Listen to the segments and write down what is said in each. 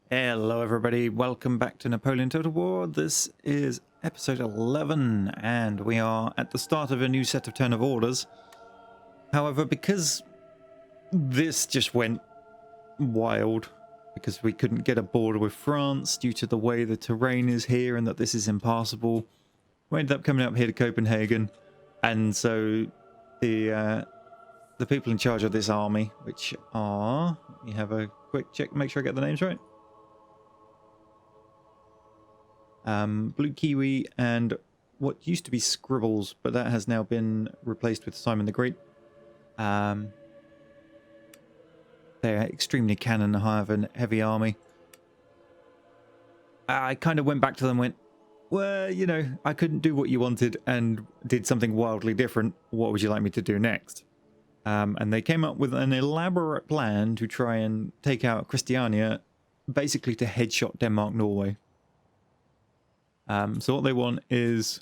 Hello everybody, welcome back to Napoleon Total War. This is episode 11 and we are at the start of a new set of turn of orders. However, because this just went wild, because we couldn't get a border with France due to the way the terrain is here and that this is impassable, we ended up coming up here to Copenhagen. And so the people in charge of this army, which are, let me have a quick check, make sure I get the names right. Blue Kiwi and what used to be Scribbles, but that has now been replaced with Simon the Great. They're extremely cannon heavy army. I kind of went back to them and went, well, you know, I couldn't do what you wanted and did something wildly different. What would you like me to do next? And they came up with an elaborate plan to try and take out Christiania, basically to headshot Denmark-Norway. So what they want is,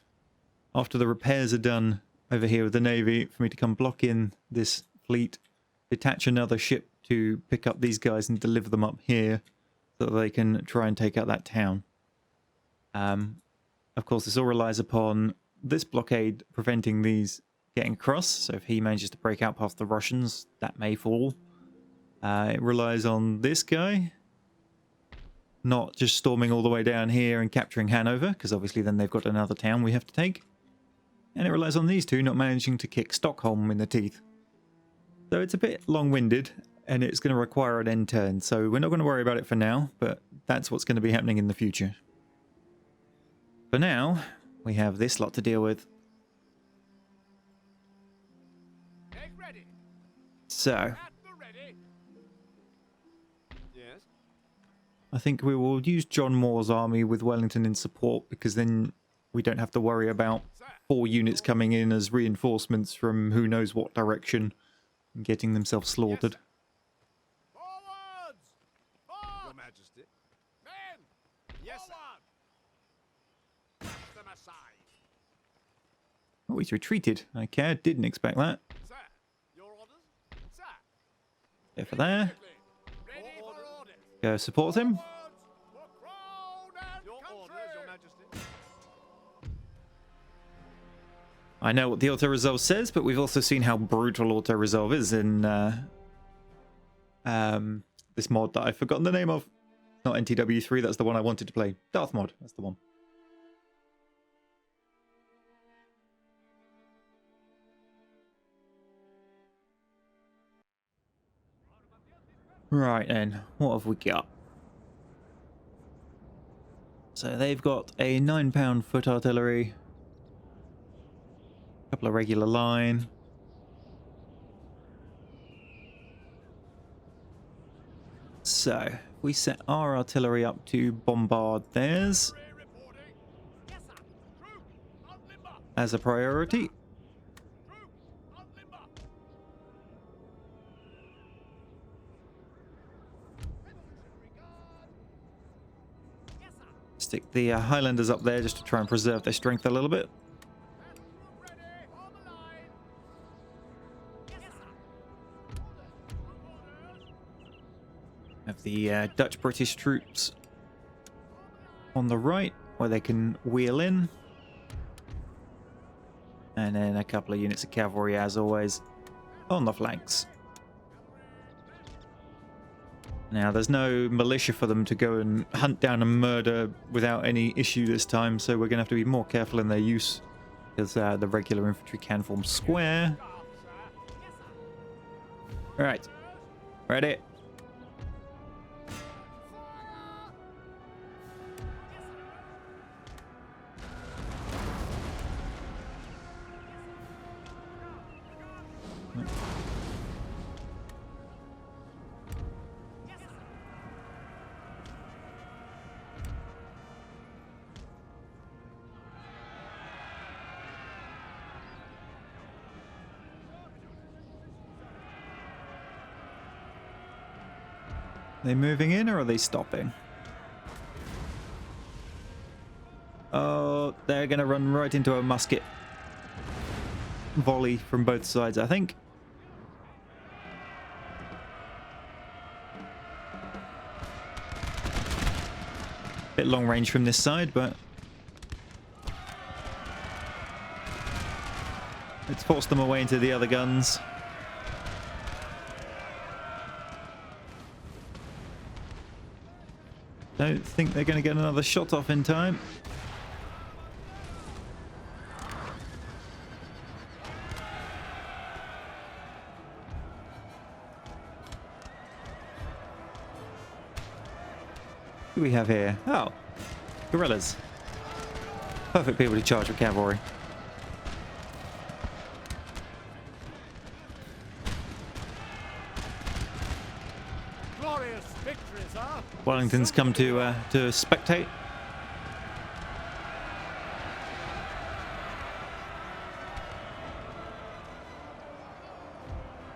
after the repairs are done over here with the Navy, for me to come block in this fleet, detach another ship to pick up these guys and deliver them up here so that they can try and take out that town. Of course, this all relies upon this blockade preventing these getting across, so if he manages to break out past the Russians, that may fall. It relies on this guy not just storming all the way down here and capturing Hanover, because obviously then they've got another town we have to take. And it relies on these two not managing to kick Stockholm in the teeth. So it's a bit long-winded, and it's going to require an end turn, so we're not going to worry about it for now, but that's what's going to be happening in the future. For now, we have this lot to deal with. So I think we will use John Moore's army with Wellington in support, because then we don't have to worry about 4 units coming in as reinforcements from who knows what direction and getting themselves slaughtered. Forwards! Your Majesty. Men! Yes, sir. Them aside. Oh, he's retreated. Okay, I didn't expect that. Sir, your orders? Sir. Go for there. Ready for orders. Go support him. For crown and Your country. orders, Your Majesty. I know what the auto-resolve says, but we've also seen how brutal auto-resolve is in this mod that I've forgotten the name of. Not NTW3, that's the one I wanted to play. Darth mod, that's the one. Right then, what have we got? So they've got a 9-pound foot artillery, a couple of regular line. So we set our artillery up to bombard theirs Reporting. Yes, sir. Troops, on limber. as a priority. Troops, on limber. Revolutionary Guard. Yes, sir. Stick the Highlanders up there just to try and preserve their strength a little bit. Ready. On the line. Yes, sir. Orders. Have the Dutch-British troops on the right, where they can wheel in. And then a couple of units of cavalry, as always, on the flanks. Now, there's no militia for them to go and hunt down and murder without any issue this time, so we're going to have to be more careful in their use, because the regular infantry can form square. Right, ready. Are they moving in or are they stopping? Oh, they're going to run right into a musket volley from both sides, I think. Bit long range from this side, but let's force them away into the other guns. Don't think they're going to get another shot off in time. Who do we have here? Oh, guerrillas. Perfect people to charge with cavalry. Glorious victories, huh? Wellington's come to spectate.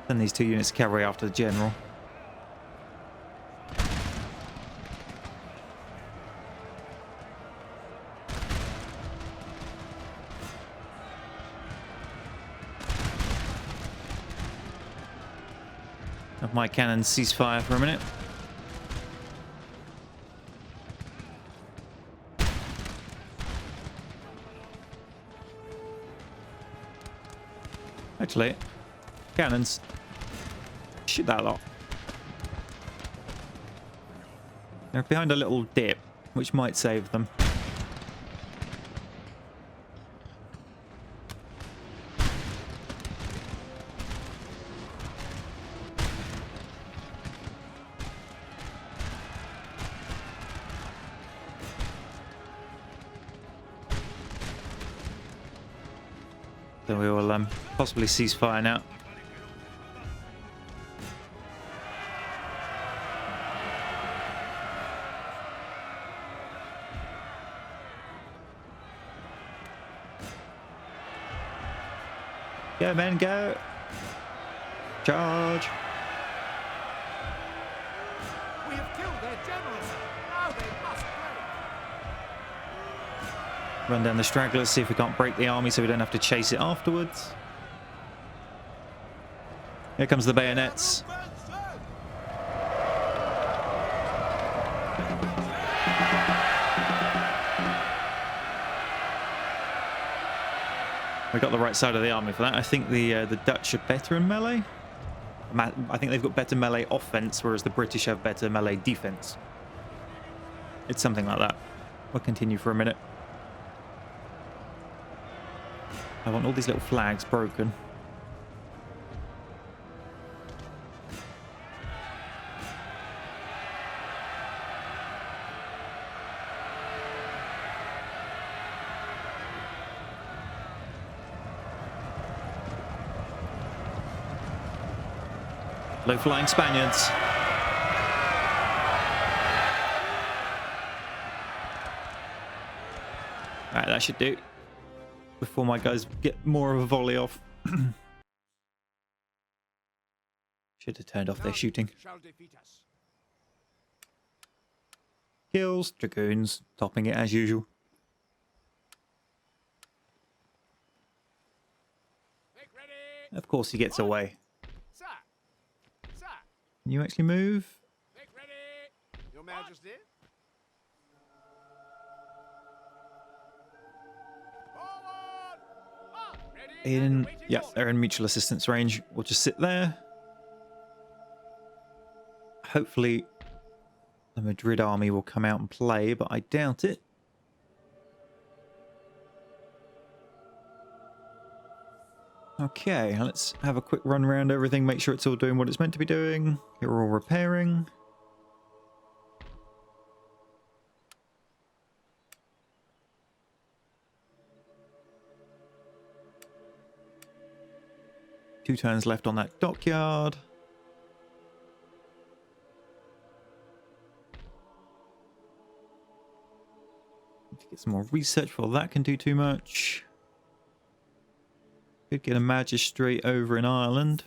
Send these 2 units of cavalry after the general. Have my cannons cease fire for a minute. Actually, cannons, shoot that lot. They're behind a little dip, which might save them. So we will possibly cease fire now. Go, men, go! Charge! We have killed their generals. Now they must break. Run down the stragglers, see if we can't break the army so we don't have to chase it afterwards. Here comes the bayonets. We got the right side of the army for that. I think the Dutch are better in melee. I think they've got better melee offense, whereas the British have better melee defense. It's something like that. We'll continue for a minute. I want all these little flags broken. Low flying Spaniards. Alright, that should do. Before my guys get more of a volley off. Should have turned off their shooting. Shall defeat us. Kills, dragoons, topping it as usual. Make ready. Of course he gets away. Sir. Sir. Can you actually move? Make ready. Your Majesty. Forward. Ah, ready. and In, awaiting yeah, orders. they're in mutual assistance range. We'll just sit there. Hopefully the Madrid army will come out and play, but I doubt it. Okay, let's have a quick run around everything, make sure it's all doing what it's meant to be doing. You're all repairing. Two turns left on that dockyard. Need to get some more research before that can do too much. Could get a magistrate over in Ireland.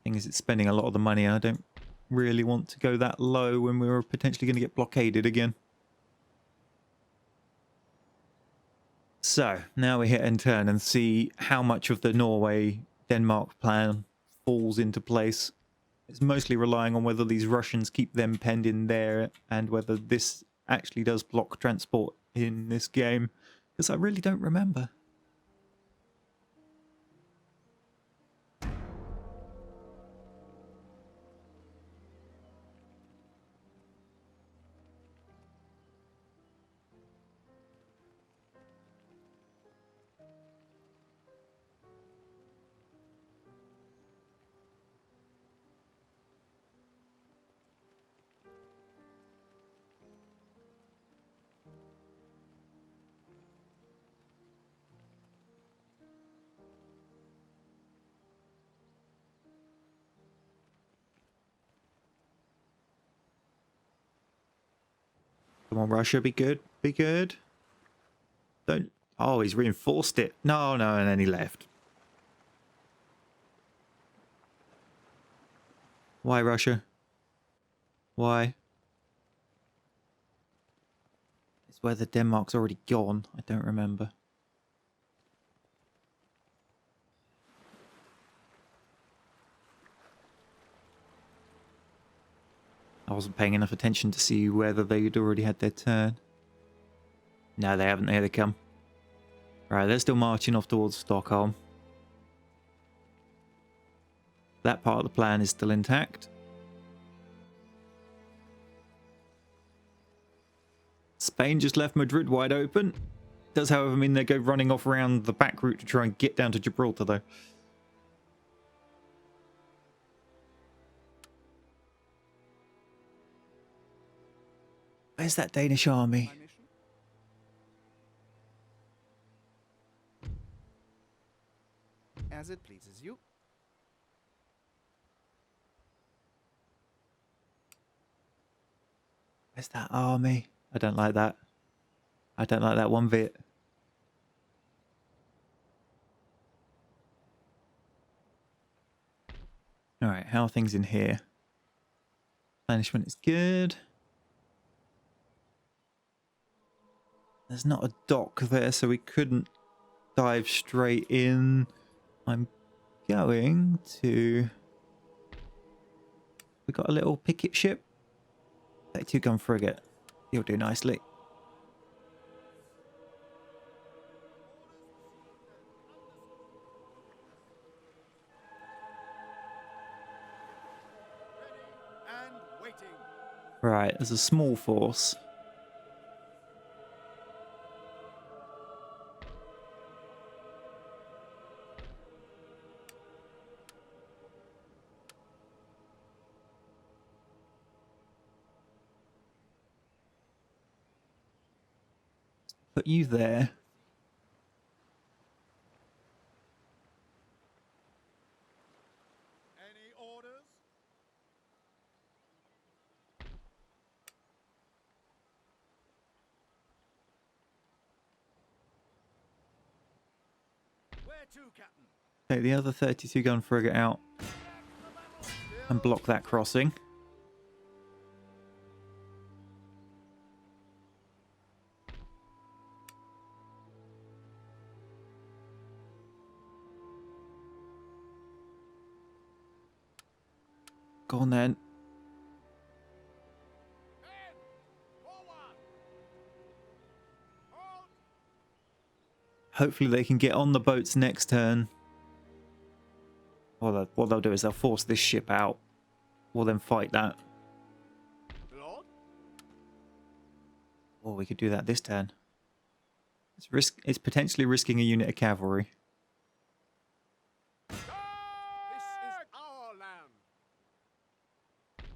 Thing is, it's spending a lot of the money. I don't really want to go that low when we were potentially going to get blockaded again. So, now we hit end turn and see how much of the Norway-Denmark plan falls into place. It's mostly relying on whether these Russians keep them penned in there and whether this actually does block transport in this game, because I really don't remember. Come on, Russia, be good, be good. Don't. Oh, he's reinforced it. No, no, and then he left. Why, Russia? Why? It's whether Denmark's already gone. I don't remember. I wasn't paying enough attention to see whether they'd already had their turn. No, they haven't. Here they come. Right, they're still marching off towards Stockholm. That part of the plan is still intact. Spain just left Madrid wide open. Does, however, mean they go running off around the back route to try and get down to Gibraltar, though. Where's that Danish army? As it pleases you. Where's that army? I don't like that. I don't like that one bit. Alright, how are things in here? Banishment is good. There's not a dock there, so we couldn't dive straight in. I'm going to... We got a little picket ship. 32 gun frigate. You'll do nicely. And waiting. Right, there's a small force. Put you there. Any orders? Where to, Captain? Take the other 32 gun frigate out and block that crossing. Go on then. Men! Forward! Halt! Hopefully they can get on the boats next turn. Well, what they'll do is they'll force this ship out. We'll then fight that. Lord? Or we could do that this turn. It's potentially risking a unit of cavalry. This is our land.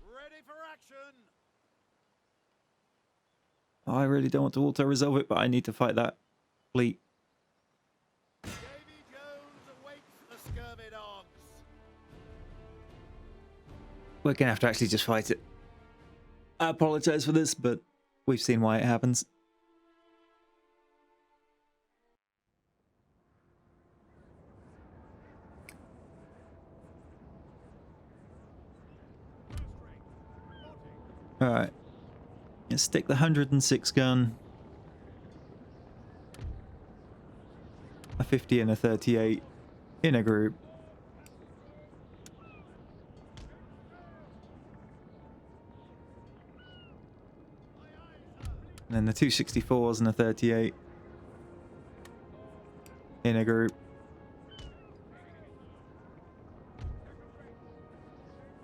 Ready for action. I really don't want to auto-resolve it, but I need to fight that fleet. Davy Jones awaits the scurvy dogs. We're going to have to actually just fight it. I apologise for this, but we've seen why it happens. Alright. Let's stick the 106 gun. A 50 and a 38 in a group. And then the 264s and the 38 in a group.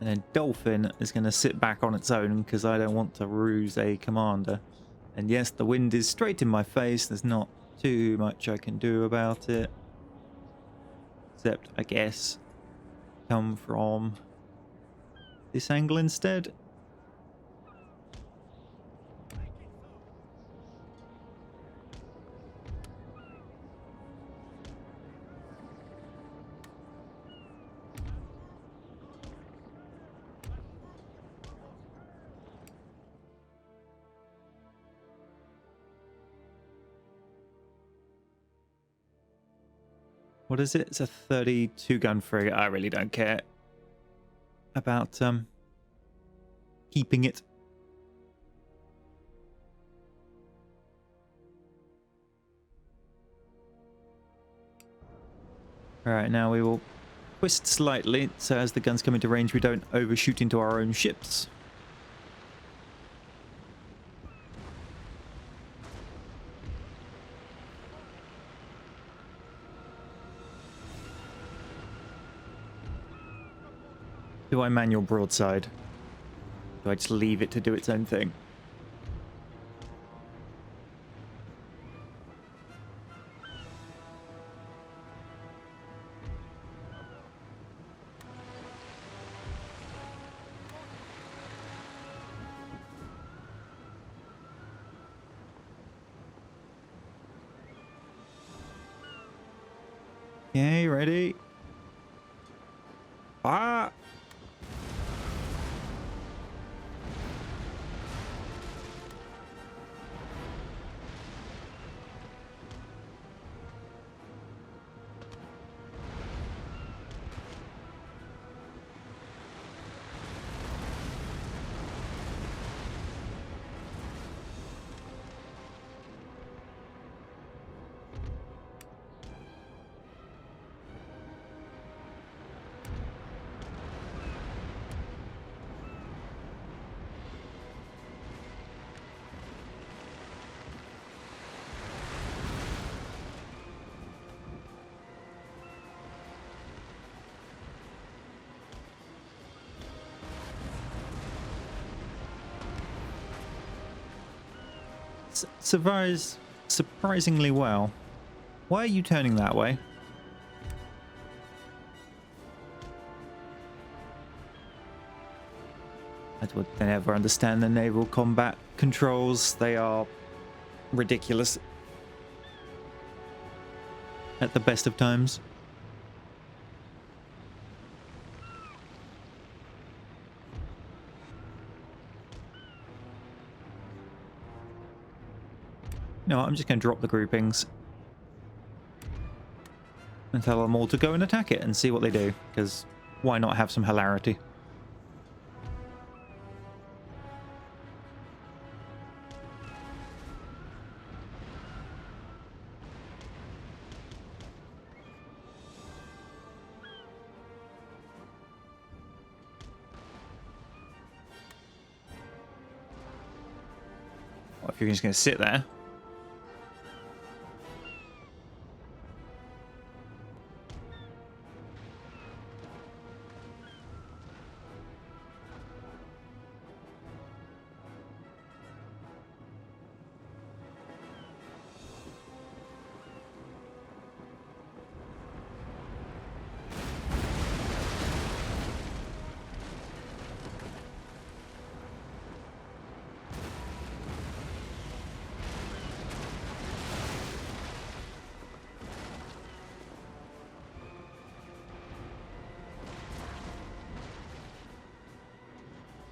And then Dolphin is going to sit back on its own because I don't want to ruse a commander. And yes, the wind is straight in my face. There's not too much I can do about it. Except, I guess, come from this angle instead. What is it? It's a 32 gun frigate. I really don't care about keeping it. Alright, now we will twist slightly so as the guns come into range we don't overshoot into our own ships. Do I manual broadside? Do I just leave it to do its own thing? Okay, ready? Ah! Survives surprisingly well. Why are you turning that way? I would never understand the naval combat controls. They are ridiculous at the best of times. No, I'm just going to drop the groupings and tell them all to go and attack it and see what they do, because why not have some hilarity? Well, if you're just going to sit there.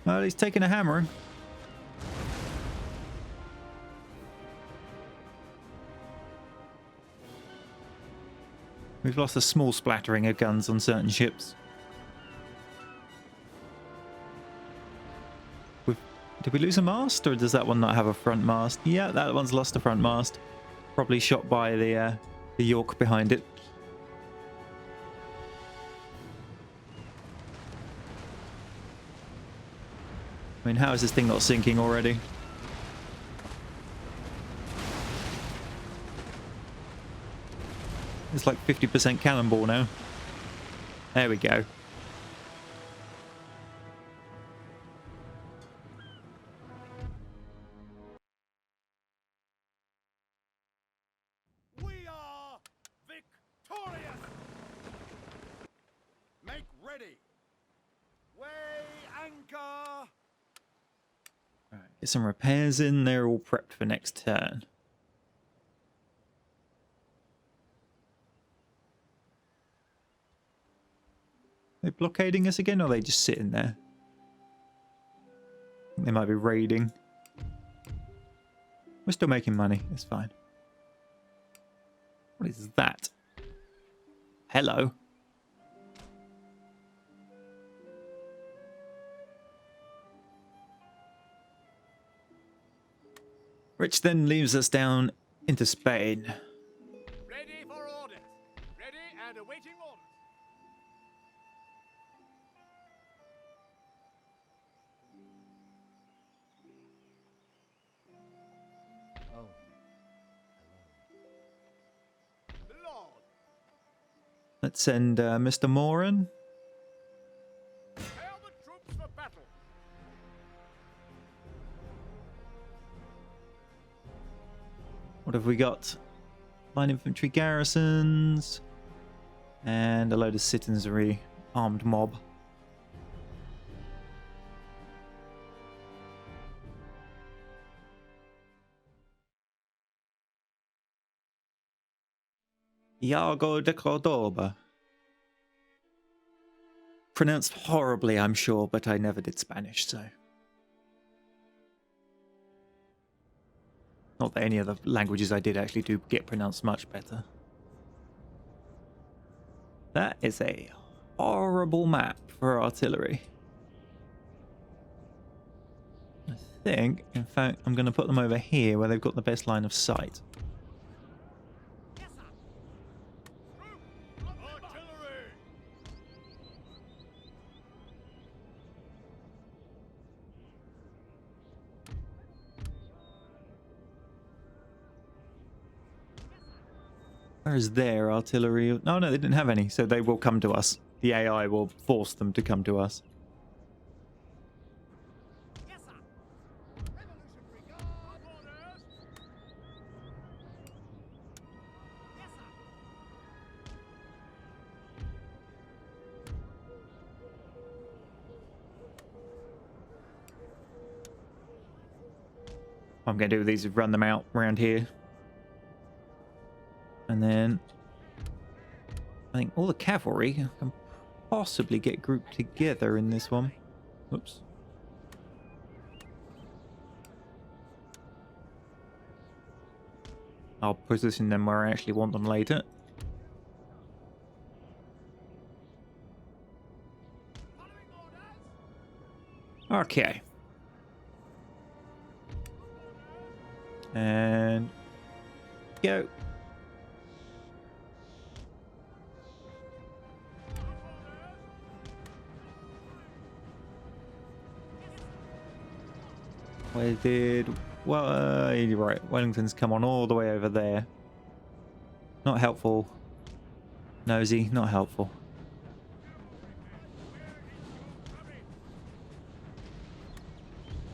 Well, he's taking a hammering. We've lost a small splattering of guns on certain ships. Did we lose a mast, or does that one not have a front mast? Yeah, that one's lost a front mast. Probably shot by the York behind it. I mean, how is this thing not sinking already? It's like 50% cannonball now. There we go. We are victorious! Make ready! Weigh anchor! Right, get some repairs in. They're all prepped for next turn. They blockading us again, or are they just sitting there? I think they might be raiding. We're still making money. It's fine. What is that? Hello. Which then leaves us down into Spain. Ready for orders! Ready and awaiting orders! Oh. Hello. Lord! Let's send Mr. Moran. Prepare the troops for battle! What have we got? Line infantry garrisons. And a load of citizenry. Armed mob. Iago de Cordoba. Pronounced horribly, I'm sure, but I never did Spanish, so. Not that any of the languages I did actually do get pronounced much better. That is a horrible map for artillery. I think, in fact, I'm going to put them over here where they've got the best line of sight. Yes, sir! Troop! Artillery! Where is their artillery? No, no, they didn't have any, so they will come to us. The AI will force them to come to us. Yes, sir! Revolutionary Guard orders! Yes, sir! What I'm going to do with these is run them out around here. And then I think all the cavalry can possibly get grouped together in this one. Oops. I'll position them where I actually want them later. Following orders! Okay. And go. Where did... Well, you're right. Wellington's come on all the way over there. Not helpful. Nosy, not helpful.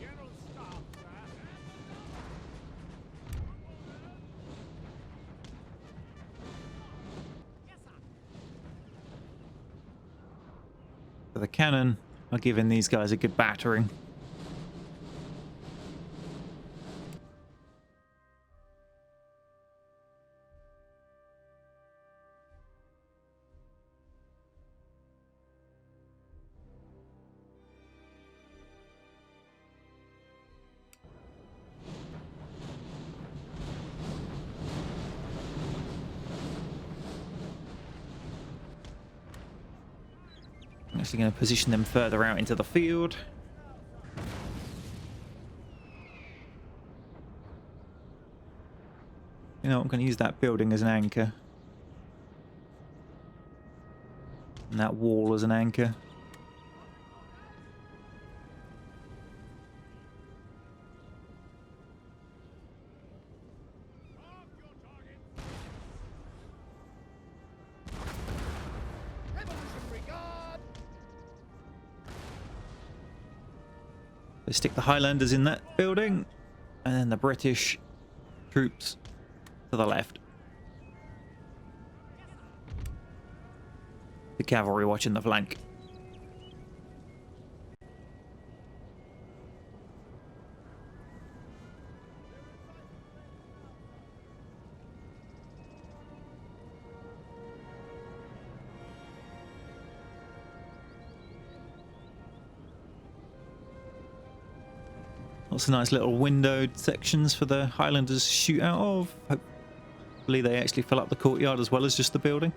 General Staff, sir! Yes, sir! For the cannon, I'm giving these guys a good battering. I'm actually going to position them further out into the field. You know, I'm going to use that building as an anchor. And that wall as an anchor. Mark your target! They stick the Highlanders in that building, and then the British troops to the left. The cavalry watching the flank. Lots of nice little windowed sections for the Highlanders to shoot out of. Hopefully they actually fill up the courtyard as well as just the building.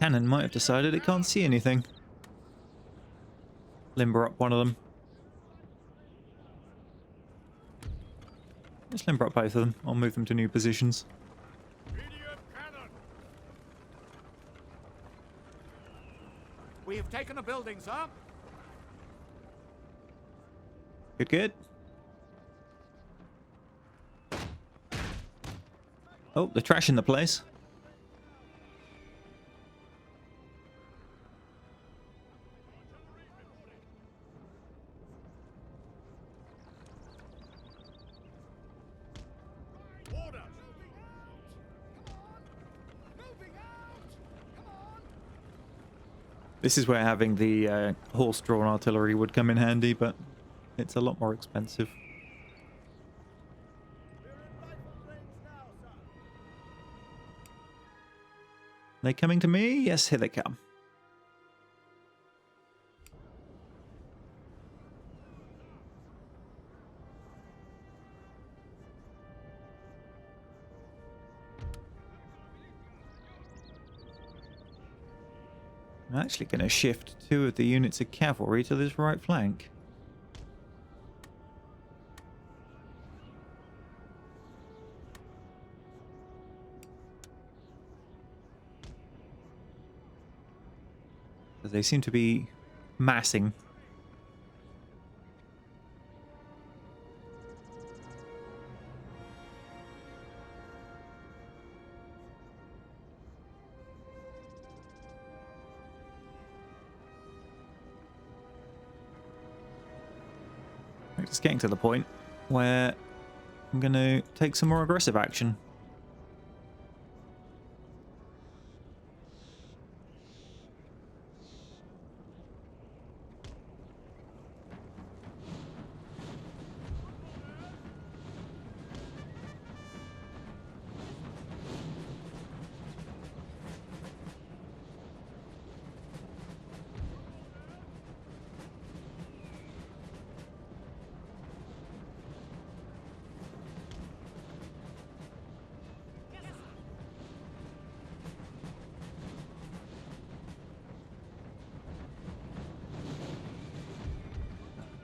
Cannon might have decided it can't see anything. Limber up one of them. Let's limber up both of them. I'll move them to new positions. Medium cannon. We have taken a building, sir. Good, good. Oh, they're trashing the place. Order. Moving out. Come on. This is where having the horse-drawn artillery would come in handy, but it's a lot more expensive. They coming to me? Yes, here they come. I'm actually going to shift 2 of the units of cavalry to this right flank. They seem to be massing. It's getting to the point where I'm going to take some more aggressive action.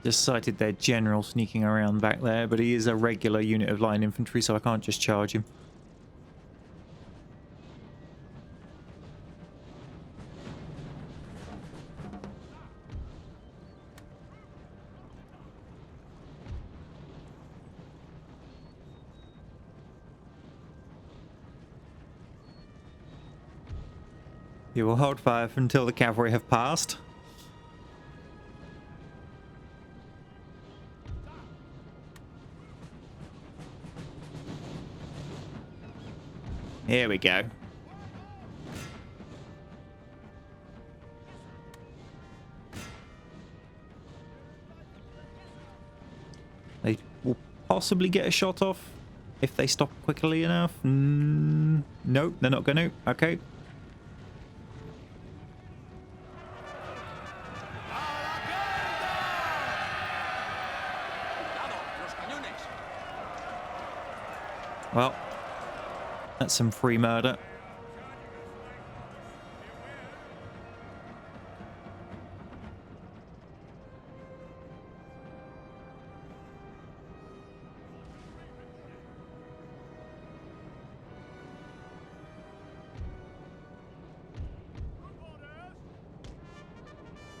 Just sighted their general sneaking around back there, but he is a regular unit of line infantry, so I can't just charge him. You will hold fire until the cavalry have passed. Here we go. They will possibly get a shot off if they stop quickly enough. Nope, they're not going to. Okay. Well, that's some free murder.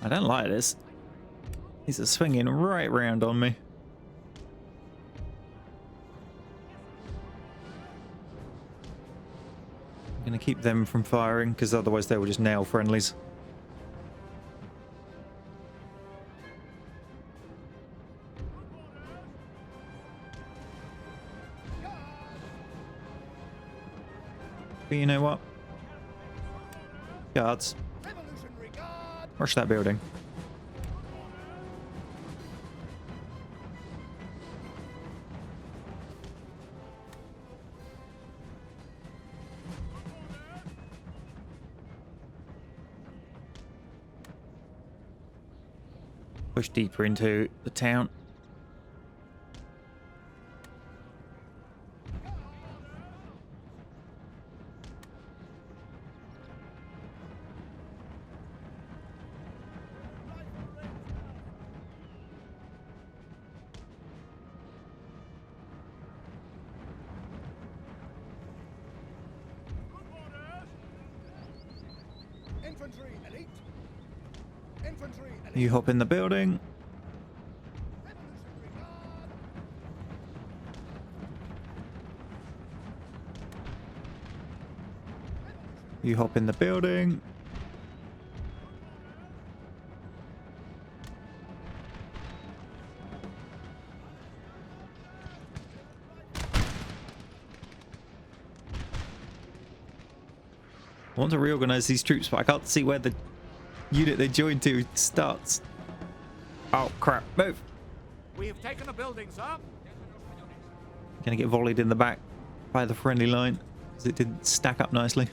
I don't like this. These are swinging right round on me. Gonna keep them from firing, because otherwise they will just nail friendlies. But you know what? Guards, Revolutionary Guard. rush that building. Push deeper into the town. Infantry elite. Infantry elite. You hop in the building. Revolutionary Guard. You hop in the building. I want to reorganize these troops, but I can't see where the unit they joined to starts. Oh crap, move! We have taken a building, sir. Gonna get volleyed in the back by the friendly line, because it didn't stack up nicely.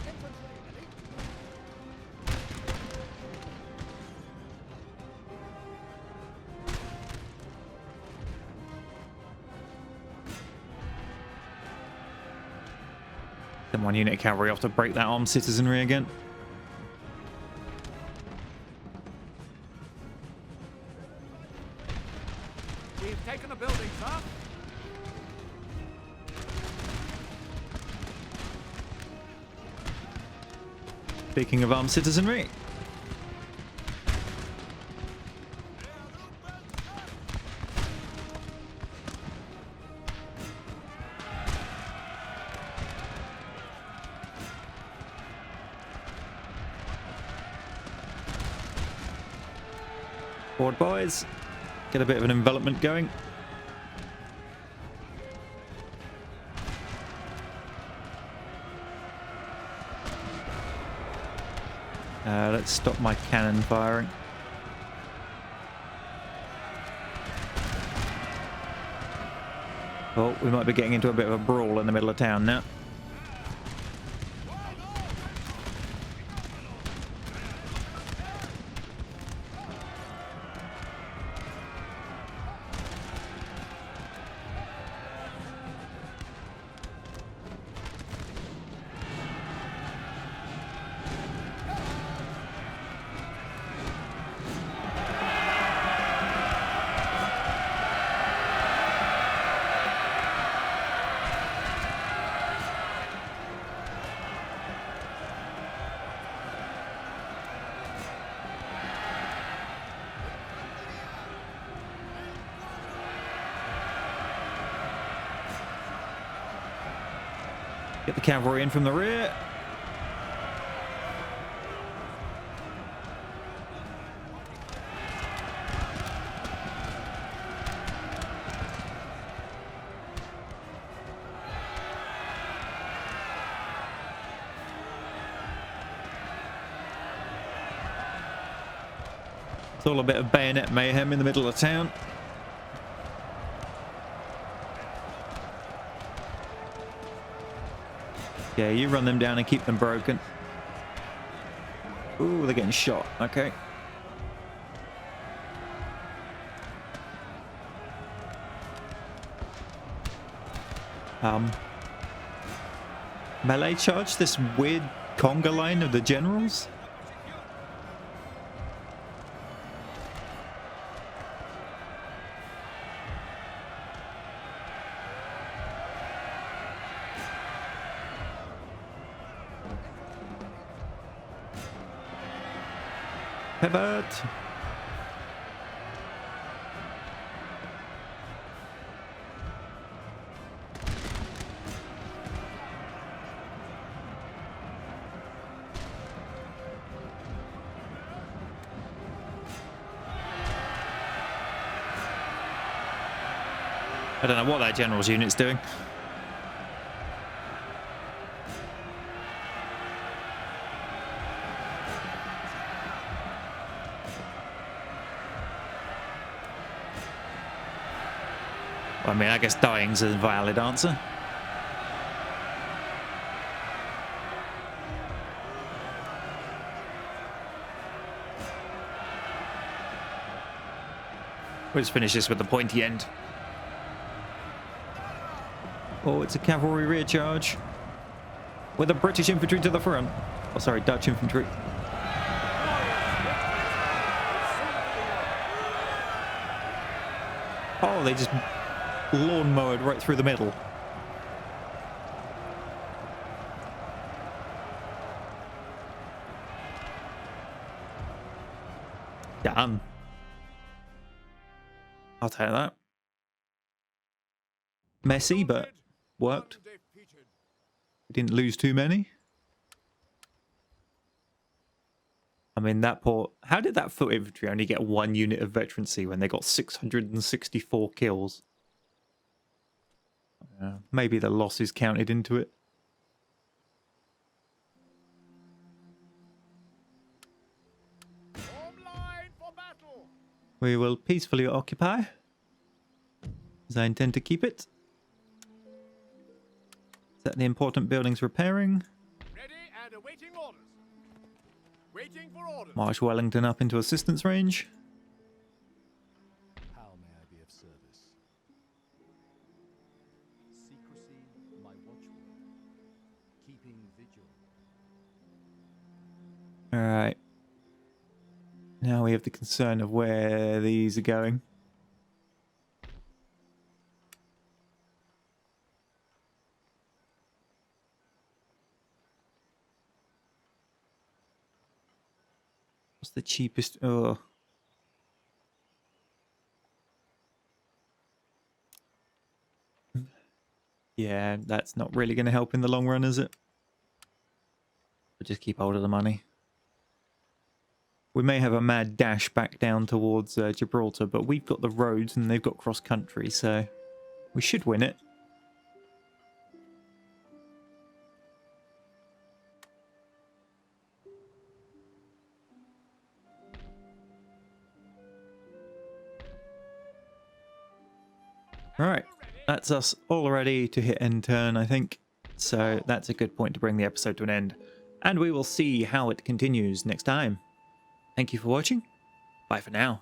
Infantry elite. Then one unit of cavalry off to break that armed citizenry again. We have taken a building, sir. Speaking of armed citizenry. Forward, boys. Get a bit of an envelopment going. Let's stop my cannon firing. Oh, we might be getting into a bit of a brawl in the middle of town now. Get the cavalry in from the rear. It's all a bit of bayonet mayhem in the middle of town. Yeah, you run them down and keep them broken. Ooh, they're getting shot. Okay. Melee charge this weird conga line of the generals? Pivot. I don't know what that general's unit's doing. I mean, I guess dying's a valid answer. We'll just finish this with the pointy end. Oh, it's a cavalry rear charge with the British infantry to the front. Oh, sorry, Dutch infantry. Oh, they just lawnmowed right through the middle. Done. I'll take that. Messy, but worked. We didn't lose too many. I mean, that poor... How did that foot infantry only get 1 unit of veterancy when they got 664 kills? Maybe the losses counted into it. Form line for battle. We will peacefully occupy, as I intend to keep it. Set the important buildings repairing. Ready and awaiting orders. Waiting for orders. March Wellington up into assistance range. How may I be of service? Secrecy, my watchword. Keeping vigil. Alright. Now we have the concern of where these are going. What's the cheapest? Oh. Yeah, that's not really going to help in the long run, is it? But just keep hold of the money. We may have a mad dash back down towards Gibraltar, but we've got the roads and they've got cross country, so we should win it. Alright, that's us all ready to hit end turn, I think. So that's a good point to bring the episode to an end. And we will see how it continues next time. Thank you for watching. Bye for now.